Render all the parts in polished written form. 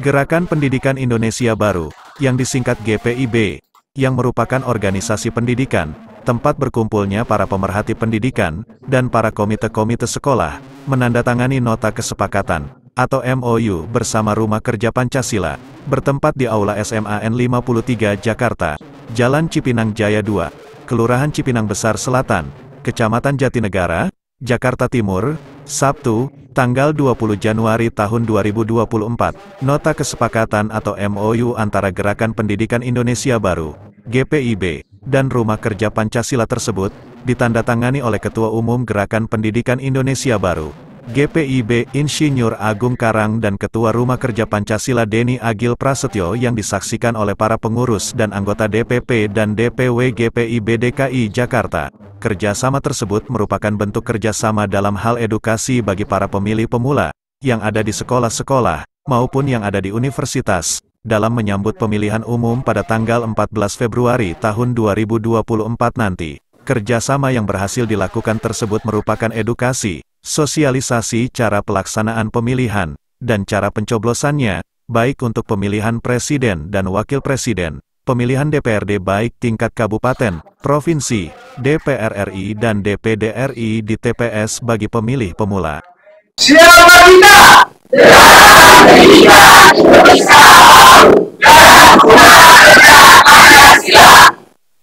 Gerakan Pendidikan Indonesia Baru, yang disingkat GPIB, yang merupakan organisasi pendidikan, tempat berkumpulnya para pemerhati pendidikan, dan para komite-komite sekolah, menandatangani nota kesepakatan, atau MOU bersama Rumah Kerja Pancasila, bertempat di Aula SMA N53 Jakarta, Jalan Cipinang Jaya 2, Kelurahan Cipinang Besar Selatan, Kecamatan Jatinegara, Jakarta Timur, Sabtu, tanggal 20 Januari tahun 2024. Nota kesepakatan atau MOU antara Gerakan Pendidikan Indonesia Baru, GPIB, dan Rumah Kerja Pancasila tersebut, ditandatangani oleh Ketua Umum Gerakan Pendidikan Indonesia Baru, GPIB Insinyur Agung Karang dan Ketua Rumah Kerja Pancasila Denny Agil Prasetyo yang disaksikan oleh para pengurus dan anggota DPP dan DPW GPIB DKI Jakarta. Kerjasama tersebut merupakan bentuk kerjasama dalam hal edukasi bagi para pemilih pemula, yang ada di sekolah-sekolah, maupun yang ada di universitas, dalam menyambut pemilihan umum pada tanggal 14 Februari tahun 2024 nanti. Kerjasama yang berhasil dilakukan tersebut merupakan edukasi, sosialisasi cara pelaksanaan pemilihan, dan cara pencoblosannya, baik untuk pemilihan presiden dan wakil presiden, pemilihan DPRD baik tingkat kabupaten, provinsi, DPR RI dan DPD RI di TPS bagi pemilih pemula. Siapa kita? Gerakan Pendidikan Indonesia Baru dan Rumah Kerja Pancasila.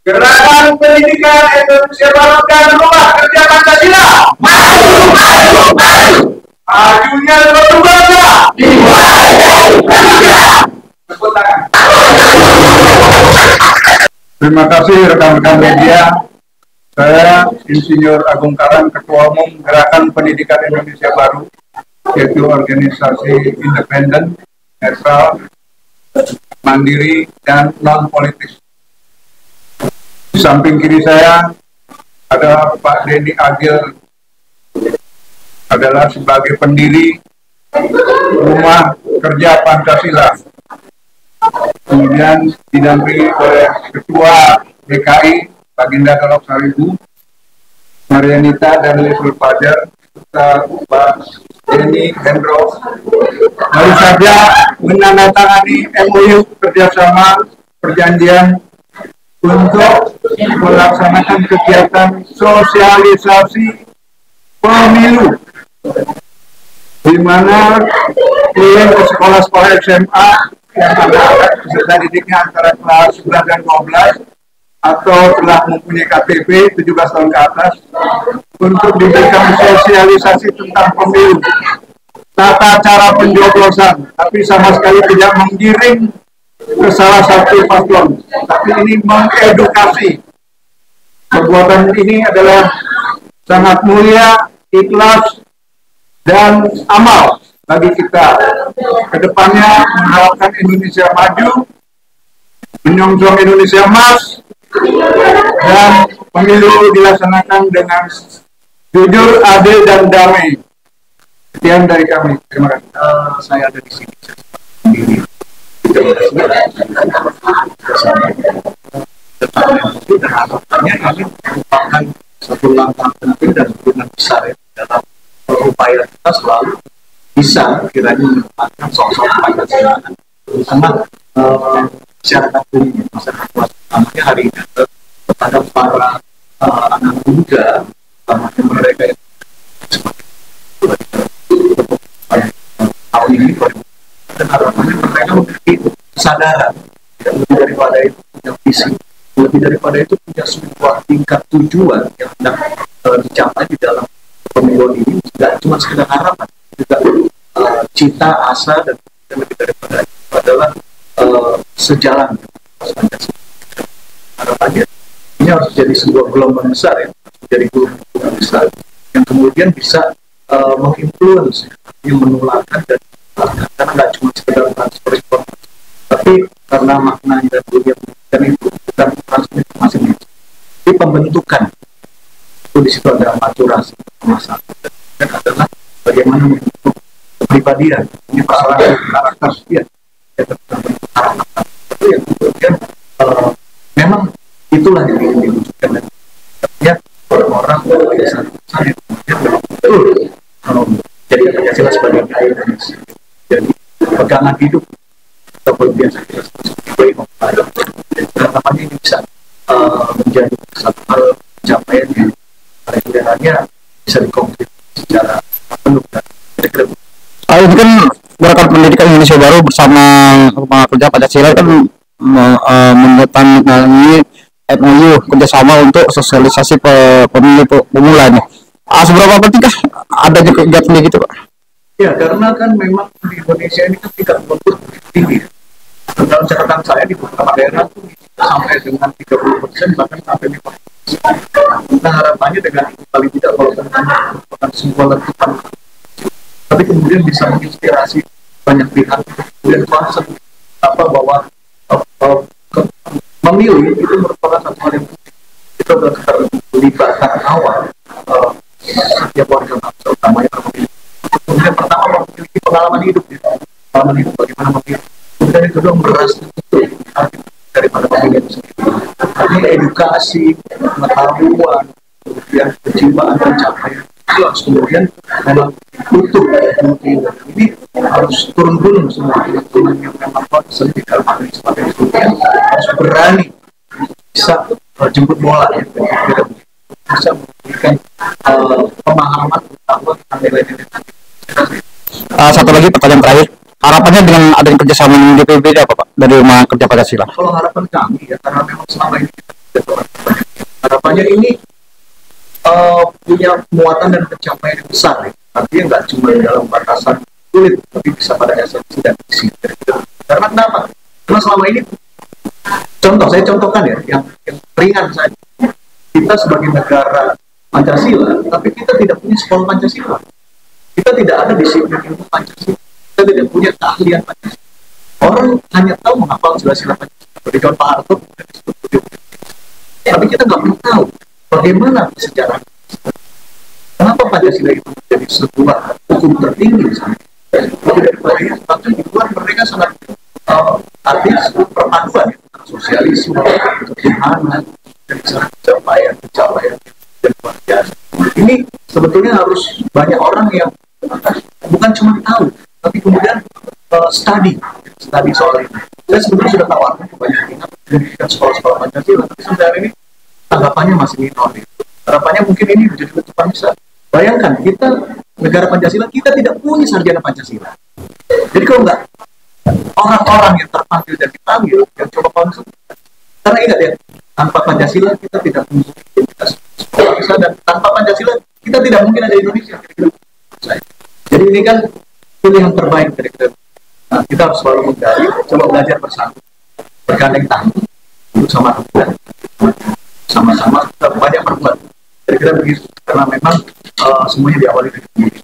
Gerakan Pendidikan Indonesia Baru dan Rumah Kerja Pancasila. Maju, maju, maju. Majunya suatu bangsa dimulai dari pendidikan. Tepuk tangan. Terima kasih rekan-rekan media. Saya Insinyur Agung Karang, Ketua Umum Gerakan Pendidikan Indonesia Baru, yaitu organisasi independen, netral, mandiri, dan non-politis. Di samping kiri saya ada Pak Denny Agil, adalah sebagai pendiri Rumah Kerja Pancasila. Kemudian didampingi oleh Ketua DKI Baginda Galok Saribu, Marianita dan Lesul Fajar, serta Pak Denny Hendro, baru saja menandatangani MOU kerjasama perjanjian untuk melaksanakan kegiatan sosialisasi pemilu, di mana keliling ke sekolah-sekolah SMA yang ada peserta didiknya antara kelas 11 dan 12 atau telah mempunyai KTP 17 tahun ke atas untuk diberikan sosialisasi tentang pemilu, tata cara pencoblosan, tapi sama sekali tidak menggiring ke salah satu paslon, tapi ini mengedukasi. Perbuatan ini adalah sangat mulia, ikhlas, dan amal bagi kita. Kedepannya mengharapkan Indonesia maju, menyongsong Indonesia emas, dan pemilu dilaksanakan dengan jujur, adil, dan damai. Sekian dari kami. Terima kasih. Saya ada di sini. Harapannya ini merupakan satu langkah penting dan hubungan besar ya, dalam upaya kita selalu bisa kiranya menempatkan sosok Pancasila terutama masyarakat umum, masyarakat luas, utamanya hari ini kepada para anak muda, utamanya mereka yang tahun ini dan harapannya mereka memiliki kesadaran, lebih daripada itu punya visi, lebih daripada itu punya sebuah tingkat tujuan yang hendak dicapai di dalam pemilu ini. Tidak cuma sekedar harapan, juga cita, asa, dan lebih daripada itu adalah sejalan dengan harapannya. Ini harus jadi sebuah gelombang besar ya, menjadi gelombang besar yang kemudian bisa menginfluence, yang menularkan dan karena nggak cuma sekedar transfer informasi, tapi karena maknanya dan dunia pendidikan itu bukan transfer informasi, tapi pembentukan. Itu di situ ada maturasi masyarakat dan adalah bagaimana membentuk kepribadian, ini persoalan karakter ya, itu yang kemudian memang itulah yang ingin diwujudkan dan ya orang-orang biasa saya kemudian betul jadi Pancasila sebagai gaya, jadi pegangan hidup kelebihan saya kira sebagai dan namanya ini bisa menjadi satu hal pencapaian yang kira-kiranya bisa dikontribusi secara penuh dan kira-kira. Ini kan Gerakan Pendidikan Indonesia Baru bersama Rumah Kerja Pancasila kan menandatangani MOU kerjasama untuk sosialisasi pemilu pemula nih. Seberapa pentingkah adanya kegiatan gitu, Pak? Ya, karena kan memang di Indonesia ini kan tingkat penduduk tinggi. Dalam catatan saya di beberapa daerah itu sampai dengan 30%, bahkan sampai 50%. Nah, harapannya dengan paling tidak kalau merupakan sebuah letupan, tapi kemudian bisa menginspirasi banyak pihak, kemudian concern bahwa memilih itu merupakan satu hal yang penting. Itu adalah keterlibatan awal setiap warga bangsa, utamanya memilih. Kemudian pertama memiliki pengalaman hidup, bagaimana memilih. Kemudian yang kedua merasa betul arti daripada pemilihan itu sendiri. Artinya edukasi, pengetahuan, kemudian kejiwaan dan capaian itu harus kemudian memang utuh. Ini harus turun gunung semua teman-teman yang memang concern di dalam hal ini sebagai kemudian harus berani bisa jemput bola ya, bisa memberikan pemahaman pengetahuan tentang nilai-nilai. Satu lagi pertanyaan terakhir, harapannya dengan adanya kerjasama dengan DPB apa, Pak, dari Rumah Kerja Pancasila? Kalau harapan kami ya, karena memang selama ini harapannya ini punya muatan dan pencapaian yang besar ya. Artinya nggak cuma dalam batasan kulit, tapi bisa pada esensi dan isi. Karena kenapa? Karena selama ini saya contohkan ya, yang ringan saja. Kita sebagai negara Pancasila, tapi kita tidak punya sekolah Pancasila. Kita tidak ada disiplin ilmu Pancasila. Kita tidak punya keahlian Pancasila. Orang hanya tahu menghafal sila-sila Pancasila. Seperti John Pak Harto, tapi kita nggak pernah tahu bagaimana sejarah. Kenapa Pancasila itu menjadi sebuah hukum tertinggi misalnya? Tapi di luar mereka sangat artis perpaduan sosialisme, ketuhanan, dan sangat pencapaian dan luar biasa. Ini sebetulnya harus banyak orang yang bukan cuma tahu, tapi kemudian study soal ini. Saya sebetulnya sudah tawarkan ke banyak pihak pendidikan sekolah-sekolah Pancasila, tapi sampai hari ini tanggapannya masih minor. Harapannya mungkin ini menjadi letupan besar. Bayangkan, kita negara Pancasila, kita tidak punya sarjana Pancasila. Jadi kalau enggak, orang-orang yang terpanggil dan dipanggil, yang coba konsep. Karena ingat ya, tanpa Pancasila kita tidak punya identitas bangsa, dan tanpa Pancasila kita tidak mungkin ada Indonesia. Jadi ini kan pilihan terbaik dari kita. Nah, kita harus selalu menggali, coba belajar bersama, bergandeng tangan, untuk sama-sama kita banyak berbuat. Kira-kira begitu, karena memang semuanya diawali dari diri.